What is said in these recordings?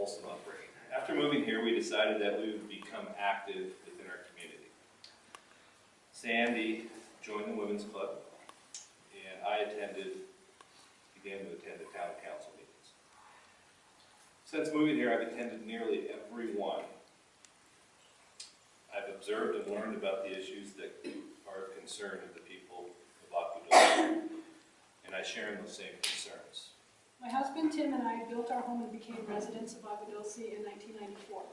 wholesome upbringing. After moving here, we decided that we would become active within our community. Sandy joined the Women's Club, and I began to attend the town council meetings. Since moving here, I've attended nearly every one. I've observed and learned about the issues that are of concern of the people of Agua Dulce, and I share in those same concerns. My husband Tim and I built our home and became residents of Agua Dulce in 1994.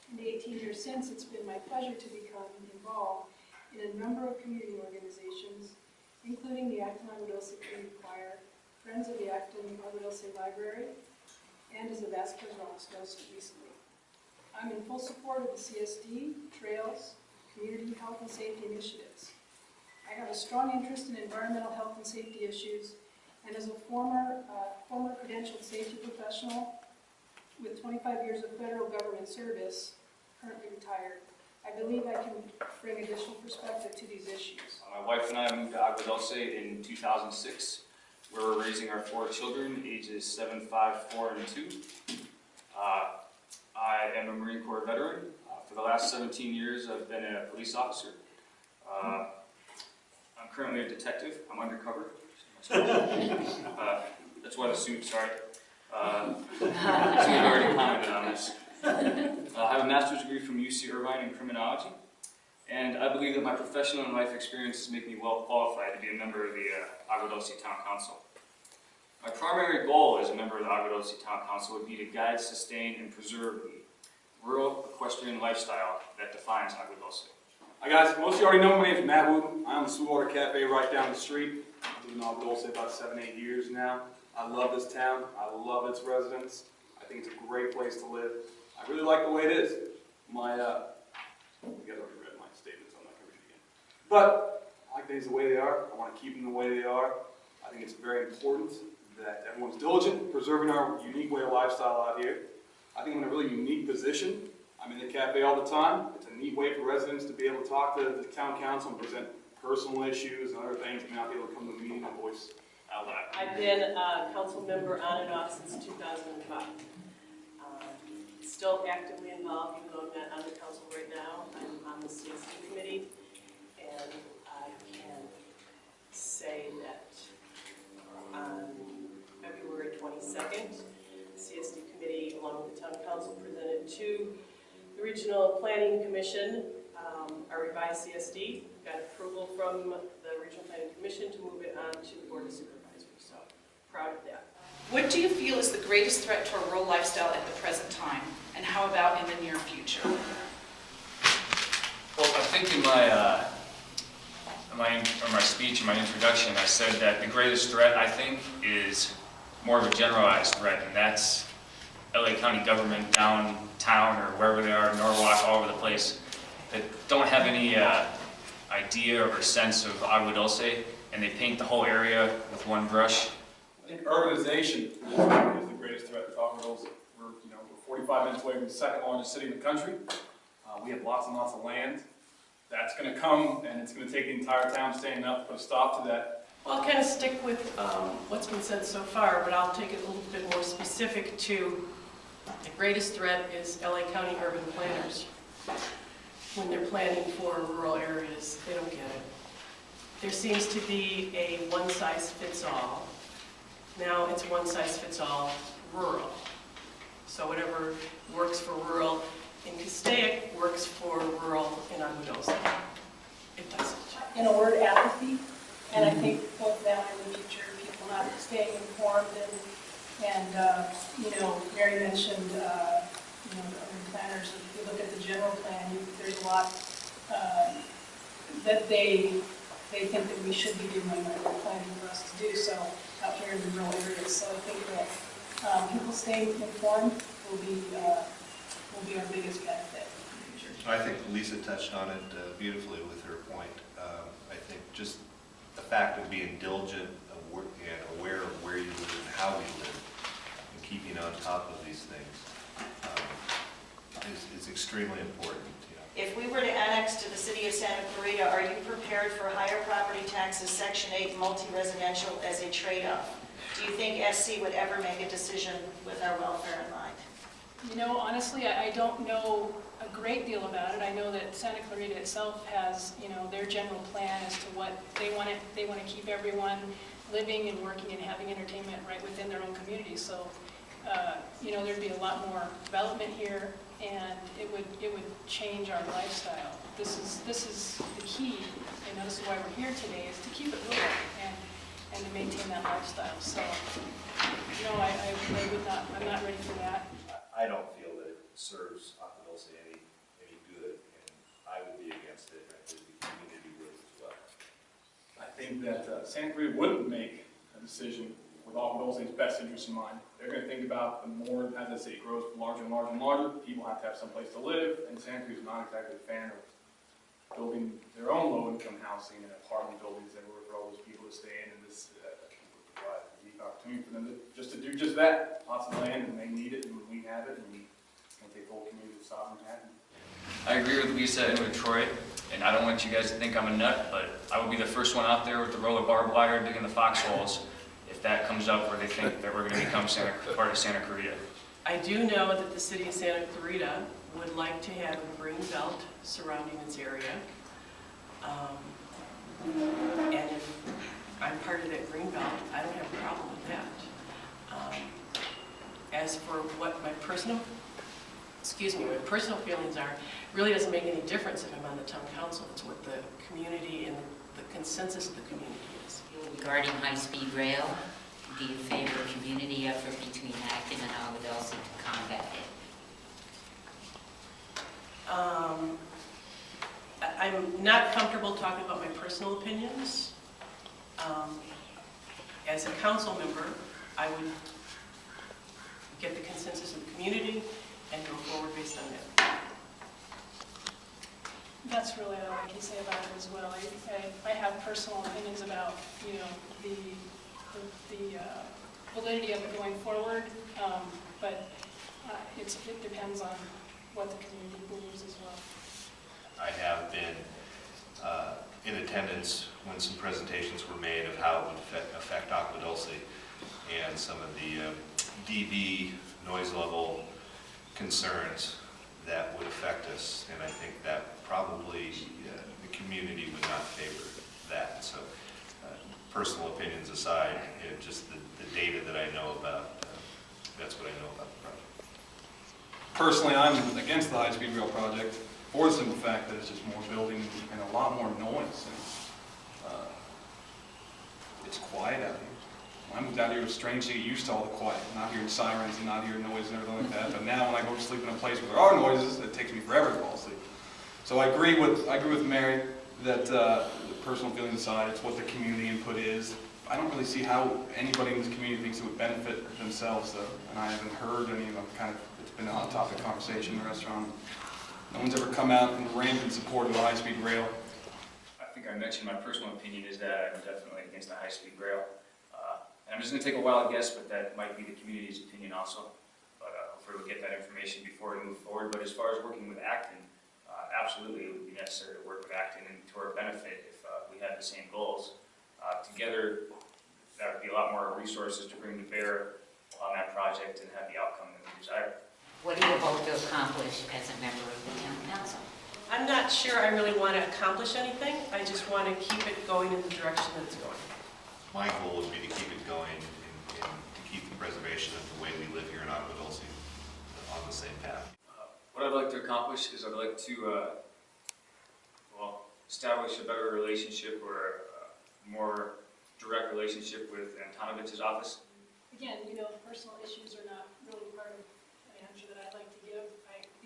In the 18 years since, it's been my pleasure to become involved in a number of community organizations, including the Acton Agua Dulce Community Choir, Friends of the Acton Agua Dulce Library, and as a Vasquez Rocks docent recently. I'm in full support of the CSD, trails, community health and safety initiatives. I have a strong interest in environmental health and safety issues, and as a former credentialed safety professional with 25 years of federal government service, currently retired, I believe I can bring additional perspective to these issues. My wife and I moved to Agua Dulce in 2006, where we're raising our 4 children, ages 7, 5, 4, and 2. I am a Marine Corps veteran. For the last 17 years, I've been a police officer. I'm currently a detective. I'm undercover. That's why the suit, sorry. So we've already commented on this. I have a master's degree from UC Irvine in criminology, and I believe that my professional and life experiences make me well qualified to be a member of the Agua Dulce Town Council. My primary goal as a member of the Agua Dulce Town Council would be to guide, sustain, and preserve the rural equestrian lifestyle that defines Agua Dulce. Hi guys, most of you already know my name is Mathew Wooton. I own the Sweetwater Cafe right down the street. I've been in Agua Dulce about 7, 8 years now. I love this town. I love its residents. I think it's a great place to live. I really like the way it is. You guys already read my statement, so I'm not going to read it again. But I like things the way they are. I want to keep them the way they are. I think it's very important that everyone's diligent in preserving our unique way of lifestyle out here. I think I'm in a really unique position. I'm in the cafe all the time. It's a neat way for residents to be able to talk to the town council and present personal issues and other things and not be able to come to a meeting and voice out loud. I've been a council member on and off since 2005. Still actively involved, even though I'm not on the council right now. I'm on the CSD committee, and I can say that on February 22nd, the CSD committee, along with the town council, presented to the Regional Planning Commission our revised CSD. Got approval from the Regional Planning Commission to move it on to the Board of Supervisors, so proud of that. What do you feel is the greatest threat to our rural lifestyle at the present time, and how about in the near future? Well, I think in my speech, in my introduction, I said that the greatest threat, I think, is more of a generalized threat, and that's LA County government downtown or wherever they are, Norwalk, all over the place, that don't have any idea or sense of Agua Dulce, and they paint the whole area with one brush. I think urbanization is the greatest threat to Agua Dulce. We're 45 minutes away from the second largest city in the country. We have lots and lots of land. That's going to come, and it's going to take the entire town standing up to put a stop to that. Well, I'll kind of stick with what's been said so far, but I'll take it a little bit more specific to the greatest threat is LA County urban planners. When they're planning for rural areas, they don't get it. There seems to be a one-size-fits-all. Now it's one-size-fits-all rural. So whatever works for rural in Castaic works for rural in Agua Dulce. It doesn't. In a word, apathy, and I think both now and in the future, people not staying informed and Mary mentioned, the urban planners. If you look at the general plan, there's a lot that they think that we should be doing or they're planning for us to do so out here in the rural areas. So I think that people staying informed will be our biggest benefit. I think Lisa touched on it beautifully with her point. I think just the fact of being diligent and aware of where you live and how you live and keeping on top of these things is extremely important. If we were to annex to the city of Santa Clarita, are you prepared for higher property taxes, Section 8 multi-residential as a trade-off? Do you think SC would ever make a decision with our welfare in mind? You know, honestly, I don't know a great deal about it. I know that Santa Clarita itself has, you know, their general plan as to what they want to keep everyone living and working and having entertainment right within their own community. So, you know, there'd be a lot more development here, and it would change our lifestyle. This is the key, and this is why we're here today, is to keep it rural and to maintain that lifestyle. So, no, I'm not ready for that. I don't feel that it serves Agua Dulce any good, and I would be against it, and I think the community would as well. I think that Santa Clarita wouldn't make a decision with Agua Dulce's best interest in mind. They're going to think about the more, as I say, it grows larger and larger and larger, people have to have some place to live, and Santa Clarita is not exactly a fan of building their own low-income housing and apartment buildings everywhere for all those people to stay in, and this would provide a unique opportunity for them to do that. Lots of land, and they need it, and we have it, and it's going to take the whole community of sovereign to have it. I agree with Lisa and with Troy, and I don't want you guys to think I'm a nut, but I will be the first one out there with the roller barbed wire digging the foxholes if that comes up where they think that we're going to become part of Santa Clarita. I do know that the city of Santa Clarita would like to have a green belt surrounding its area. And if I'm part of that green belt, I don't have a problem with that. As for what my personal feelings are, it really doesn't make any difference if I'm on the town council. It's what the community and the consensus of the community is. Regarding high-speed rail, do you favor a community effort between Acton and Agua Dulce to combat it? I'm not comfortable talking about my personal opinions. As a council member, I would get the consensus of the community and go forward based on that. That's really all I can say about it as well. I have personal opinions about, you know, the validity of it going forward, but it depends on what the community believes as well. I have been in attendance when some presentations were made of how it would affect Agua Dulce and some of the dB noise level concerns that would affect us, and I think that probably the community would not favor that. So personal opinions aside, just the data that I know about, that's what I know about the project. Personally, I'm against the high-speed rail project for the simple fact that it's just more building and a lot more noise. And, it's quiet out here. When I moved out here, it was strange to get used to all the quiet, not hearing sirens and not hearing noise and everything like that. But now when I go to sleep in a place where there are noises, it takes me forever to fall asleep. So I agree with Mary that the personal feelings aside, it's what the community input is. I don't really see how anybody in this community thinks it would benefit themselves, though. And I haven't heard any of them it's been a hot topic conversation in the restaurant. No one's ever come out and rampant support of the high-speed rail. I think I mentioned my personal opinion is that I'm definitely against the high-speed rail. And I'm just going to take a wild guess, but that might be the community's opinion also. But hopefully we'll get that information before we move forward. But as far as working with Acton, absolutely it would be necessary to work with Acton and to our benefit if we had the same goals. Together, that would be a lot more resources to bring to bear on that project and have the outcome that we desire. What do you hope to accomplish as a member of the town council? I'm not sure I really want to accomplish anything. I just want to keep it going in the direction that it's going. My goal would be to keep it going and to keep the preservation of the way we live here in Agua Dulce on the same path. What I'd like to accomplish is I'd like to establish a better relationship or a more direct relationship with Antonivich's office. Again, you know, personal issues are not really part of an answer that I'd like to give.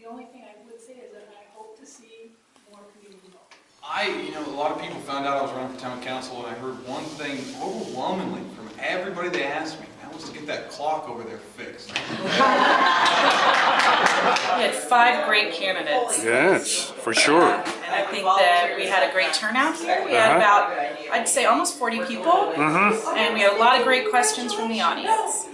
The only thing I would say is that I hope to see more community involvement. A lot of people found out I was running for town council, and I heard one thing overwhelmingly from everybody they asked me. That was to get that clock over there fixed. We had 5 great candidates. Yes, for sure. And I think that we had a great turnout here. We had about, I'd say, almost 40 people. And we had a lot of great questions from the audience.